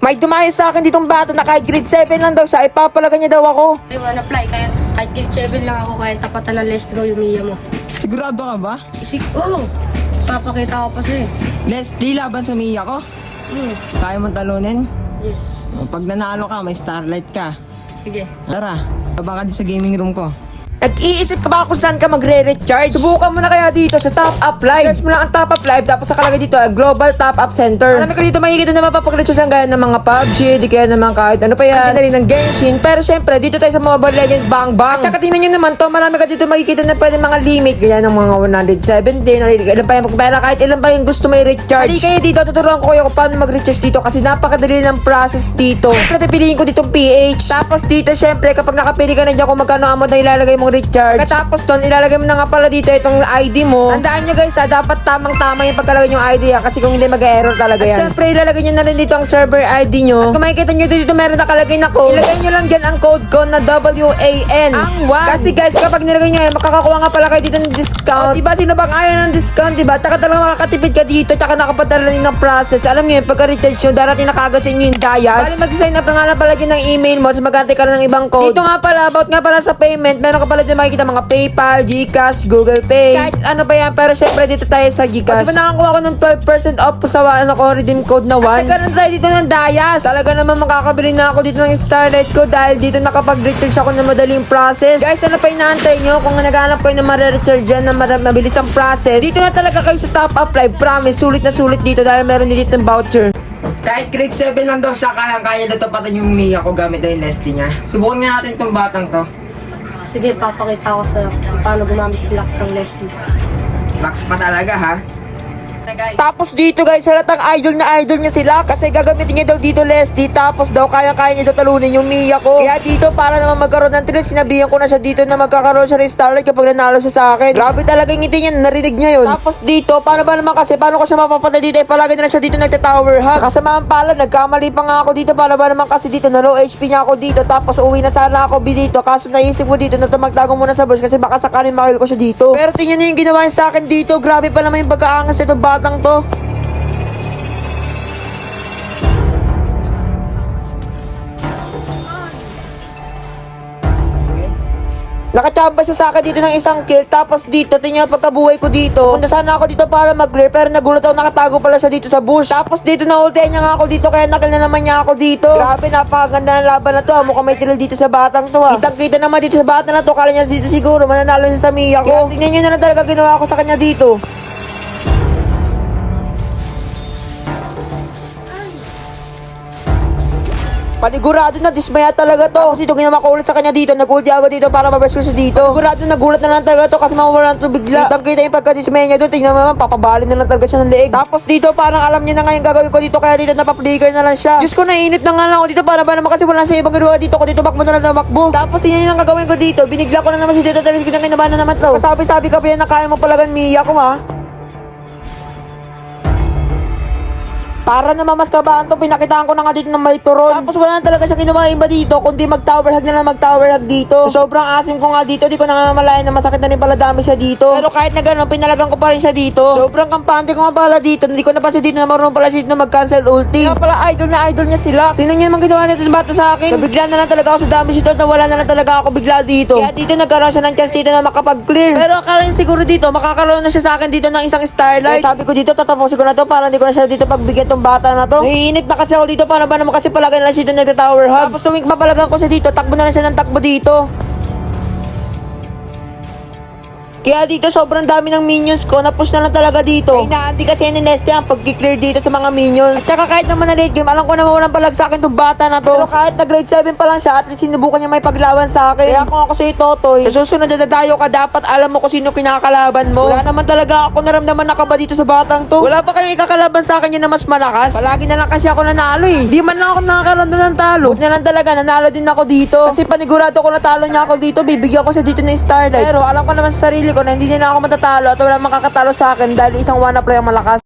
May dumayo sa akin ditong bata na kahit grade 7 lang daw siya, ipapalaga niya daw ako. I wanna fly, kahit grade 7 lang ako, kaya tapatan ng Lestro yung Mia mo. Sigurado ka ba? Oo, papakita ko pa sa'yo. Les, di laban sa Mia ko. Kaya mong talunin? Yes, Pag nanalo ka, may starlight ka. sige. Tara, baba ka din sa gaming room ko. Nag-iisip ka ba kung saan ka magre-recharge? Subukan mo na kaya dito sa Top Up Live. Search mo lang ang Top Up Live, tapos nakalagay dito Global Top Up Center. Marami ka dito makikita na mapapag-recharge ang gaya ng mga PUBG, di kaya naman kahit ano pa yan. Hindi na rin ng Genshin. Pero syempre, dito tayo sa Mobile Legends Bang Bang. At saka tingnan nyo naman to, marami ka dito makikita na pwede mga limit. Gaya ng mga 117, o ilan pa yung magpapela, kahit ilan pa yung gusto may recharge. Hindi kayo dito, tuturuan ko kayo kung paano mag-recharge dito kasi napakadali ng process dito. At pipiliin ko ditong PH. Tapos dito, syempre, kapag nakapili ka na dyan kung magkano amount na ilalagay mong recharge. Tapos doon, ilalagay mo na nga pala dito itong ID mo. Tandaan nyo guys dapat tamang-tama yung pagkalagay yung ID kasi kung hindi mag-error talaga yan. At syempre, ilalagay nyo na rin dito ang server ID nyo. At kung makikita nyo dito meron nakalagay na code, ilagay nyo lang dyan ang code ko na WAN. Ang 1. Kasi guys, kapag nilagay nyo yan, makakakuha nga pala kayo dito ng discount. Diba, sino bang ayaw ng discount, diba? Taka talaga makakatipid ka dito, taka nakapadala rin ng process. Alam nyo yun, pagka-recharge nyo, darating na kagad sa inyo yung Dayas. Bali, mag-sign up ka nga lang pala dyan ng email mo, tapos magantay ka lang ng ibang code. Dito nga pala, about nga pala sa payment, meron ka pala dyan makikita mga PayPal, GCash, Google Pay. Kahit ano pa yan, pero syempre dito tayo sa GCash. Diba nakakuha ko ng 12% off sa redeem code na 1? At saka tayo dito ng Dayas. Talaga naman makakabili na ako dito ng Starlight ko dahil dito nakapag-recharge ako ng madaling process. Guys, ano pa inaantay nyo? Kung naghanap kayo ng ma-recharge dyan na mabilis ang process, dito na talaga kayo sa Top Up Live. Promise, sulit na sulit dito dahil meron din dito ng voucher. Kahit grade 7 lang daw siya, kaya na ito pati yung Mia ko gamit daw yung Leslie niya. Subukan nga natin itong batang to. Sige, papakita ko sa'yo kung paano gumamit si Lax ng Lestro. Lax pa talaga ha. Tapos dito guys, halatang idol niya sila kasi gagamitin niya daw dito Leslie, tapos daw kaya niya daw talunin yung Mia ko. Kaya dito para naman magkaroon ng thrill, sinabihan ko na siya dito na magkakaroon siya ng Starlight kapag nanalo siya sa akin. Grabe talaga yung ngiti niya, narinig niya yun. Tapos dito, paano ba naman kasi, paano ko siya mapapatay dito, palagi na lang siya dito nagta-tower hack. Sa kasamaan pala, nagkamali pa nga ako dito, paano ba naman kasi dito na low HP niya ako dito, tapos uwi na sana ako dito, kaso naisip ko dito na magtago muna sa bush kasi baka sakaling makil ko siya dito. Pero tingnan niyo yung ginawa niya sa akin dito, grabe pa naman yung pagkaangas nito batang to. Nakachamba siya sa akin dito ng isang kill. Tapos dito, tingnan pagkabuhay ko dito. Punta sana ako dito para mag-clear, pero nagulat ako, nakatago pala siya dito sa bush. Tapos dito na-ultihan niya nga ako dito, kaya nakil na naman niya ako dito. Grabe, napakaganda ng laban na to. Mukhang may tiril dito sa batang to ha. Kitang-kita naman dito sa batang na to. Kala niya dito siguro mananalo siya sa Mia ko. Kaya tingnan nyo na lang talaga ginawa ko sa kanya dito. Panigurado na dismaya talaga to. Kasi ito ginawa ko ulit sa kanya dito. Nag-ulti ako dito para mabresko siya dito. Panigurado nagulat na lang talaga to kasi mawala na to bigla. Kitang kita yung pagka-dismaya niya doon. Tingnan mo naman, papabalin na lang talaga siya ng leeg. Tapos dito parang alam niya na nga yung gagawin ko dito, kaya dito napaplicker na lang siya. Diyos ko, nainit na nga lang ako dito para ba naman kasi wala siya ibang ginawa dito. Ko dito bakbo na lang na makbo. Tapos tingnan niyo ang gagawin ko dito. Binigla ko na naman si dito. Talagang kitang kinabahan na naman to. Sabi ka ba yan na kaya mo palagan Mia ko ha? Para na mamaskabaan to, pinakitaan ko na nga dito ng may turon. Tapos wala na talaga siya ginawa iba dito, kundi mag-tower hug na lang mag-tower hug dito. Sobrang asim ko nga dito, di ko na nga malayan na masakit na rin pala dami siya dito. Pero kahit na gano'n, pinalagan ko pa rin siya dito. Sobrang kampante ko nga pala dito, hindi ko napansin dito na marunong pala siya dito na mag-cancel ulti. Kaya pala idol na idol niya sila. Tingnan niyo naman ginawa nito sa bata sa akin. Nabigla na lang talaga ako sa dami siya na wala na lang talaga ako bigla dito. Kaya dito nagkaroon siya ng chance dito na makapag-clear. Pero akala niya siguro dito, makakaroon na siya sa akin dito ng isang Starlight. Kaya sabi ko dito, tatapusin ko na to para hindi ko na siya dito pagbigyan tong bata na to. Iinip na kasi ako dito, para ba naman kasi palagay na lang siya nagta-tower hug. Tapos tuming mapalagan ko siya dito, takbo na lang siya ng takbo dito. Kaya dito sobrang dami ng minions ko, na-push na lang talaga dito. Ay naanti kasi ni Nestle ang pag-clear dito sa mga minions. At saka kahit naman na late game, alam ko na mawalang palag sa akin itong bata na to. Pero kahit na grade 7 pa lang siya, at least sinubukan niya may paglaban sa akin. Kaya kung ako sa'yo, Totoy, sa susunod na dadayo ka, dapat alam mo kung sino kinakalaban mo. Wala naman talaga ako naramdaman na kaba dito sa batang to. Wala pa kayong ikakalaban sa akin yun na mas malakas. Palagi na lang kasi ako nanalo eh. Di man lang ako nakakaramdam ng talo. Huwag na lang talaga, nanalo din ako dito. Kasi panigurado ko natalo niya ako dito, bibigyan ko siya dito ng Starlight. Pero alam ko naman sa sarili ko na hindi niya na ako matatalo at wala makakatalo sa akin dahil isang wanna play ang malakas.